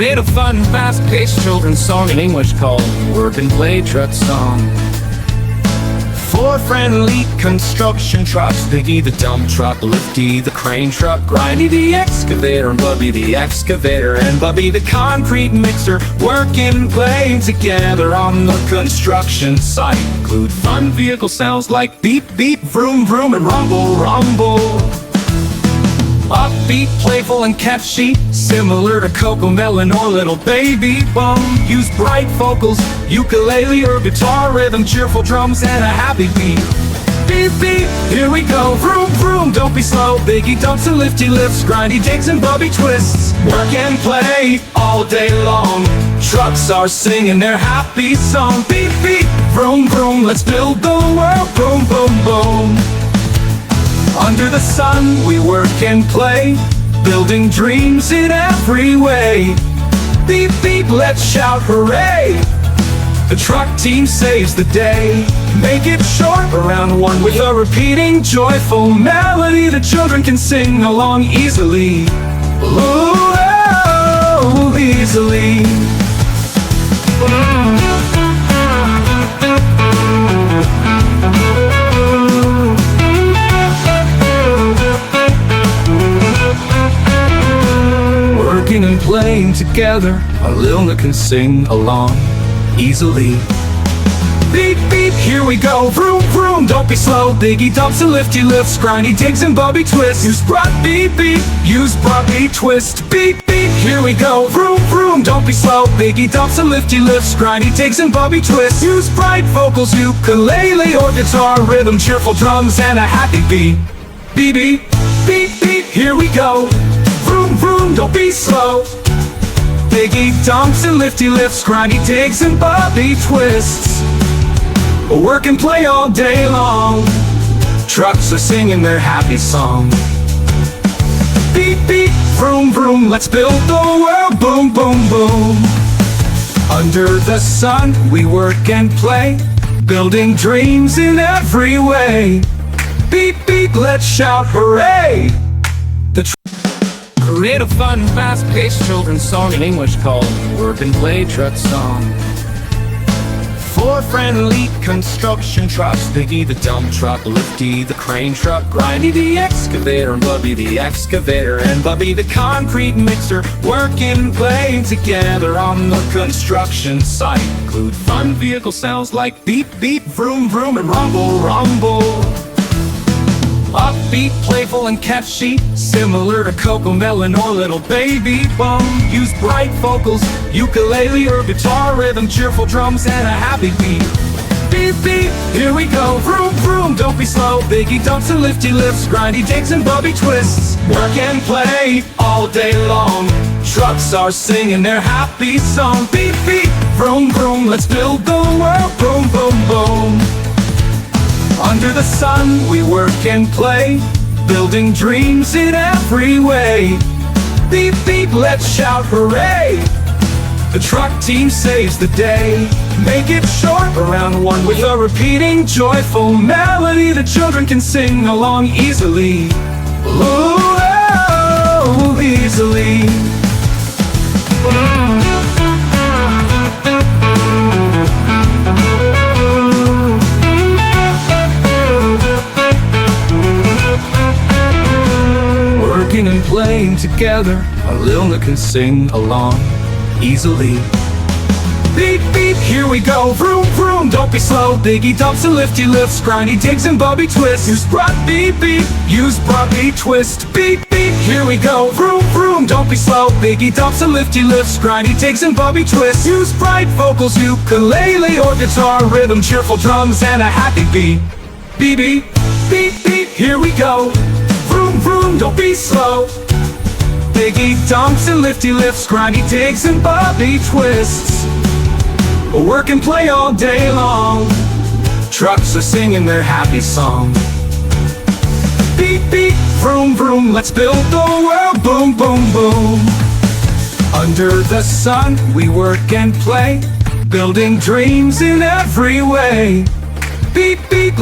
Create a fun, fast-paced children's song in English called Work and Play Truck Song. Four friendly construction trucks: Biggy the dump truck, Lifty the crane truck, Grindy the excavator, and Bubby the excavator, and Bubby the concrete mixer. Work and play together on the construction site. Include fun vehicle sounds like beep beep, vroom vroom, and rumble rumble. Upbeat, playful, and catchy, similar to Cocomelon or Little Baby Bum. Use bright vocals, ukulele or guitar rhythm, cheerful drums, and a happy beat. Beep beep, here we go, vroom vroom, don't be slow. Biggy dumps and Lifty lifts, Grindy digs and Bubby twists. Work and play all day long, trucks are singing their happy song. Beep beep, vroom vroom, let's build the world, boom boom boom. Under the sun we work and play, building dreams in every way. Beep beep, let's shout hooray, the truck team saves the day. Make it short, around one, with a repeating joyful melody. The children can sing along easily, oh, easily. Working and playing together, our Lilna can sing along easily. Beep beep, here we go, vroom vroom, don't be slow. Biggy dumps and Lifty lifts, Grindy digs and Bubby twists. Use brought beep beep, use Bubby twist. Beep beep, here we go, vroom vroom, don't be slow. Biggy dumps and Lifty lifts, Grindy digs and Bubby twists. Use bright vocals, ukulele or guitar rhythm, cheerful drums, and a happy beat. Beep beep, beep beep, here we go, vroom vroom, don't be slow. Biggy dumps and Lifty lifts, Grindy digs and Bubby twists. Work and play all day long, trucks are singing their happy song. Beep beep, vroom vroom, let's build the world, boom boom boom. Under the sun we work and play, building dreams in every way. Beep beep, let's shout hooray. Create a fun, fast-paced children's song in English called Work and Play Truck Song. Four friendly construction trucks: Biggy the dump truck, Lifty the crane truck, Grindy the excavator, and Bubby the excavator, and Bubby the concrete mixer. Work and play together on the construction site. Include fun vehicle sounds like beep beep, vroom vroom, and rumble rumble. Upbeat, playful, and catchy, similar to Cocomelon or Little Baby Bum. Use bright vocals, ukulele or guitar rhythm, cheerful drums, and a happy beat. Beep beep, here we go, vroom vroom, don't be slow. Biggy dumps and Lifty lifts, Grindy digs and Bubby twists. Work and play all day long, trucks are singing their happy song. Beep beep, vroom vroom, let's build the world, boom boom boom. Under the sun we work and play, building dreams in every way. Beep beep, let's shout hooray, the truck team saves the day. Make it short, around one, with a repeating joyful melody. The children can sing along easily, oh, easily. Working and playing together, our Lilna can sing along easily. Beep beep, here we go, vroom vroom, don't be slow. Biggy dumps and Lifty lifts, Grindy digs and Bubby twists. Use brought beep beep, use Bubby twist. Beep beep, here we go, vroom vroom, don't be slow. Biggy dumps and Lifty lifts, Grindy digs and Bubby twists. Use bright vocals, ukulele or guitar rhythm, cheerful drums, and a happy beat. Beep beep, beep beep, here we go, vroom vroom, don't be slow. Biggy dumps and Lifty lifts, Grindy digs and Bubby twists. Work and play all day long, trucks are singing their happy song. Beep beep, vroom vroom, let's build the world, boom boom boom. Under the sun we work and play, building dreams in every way. Beep beep.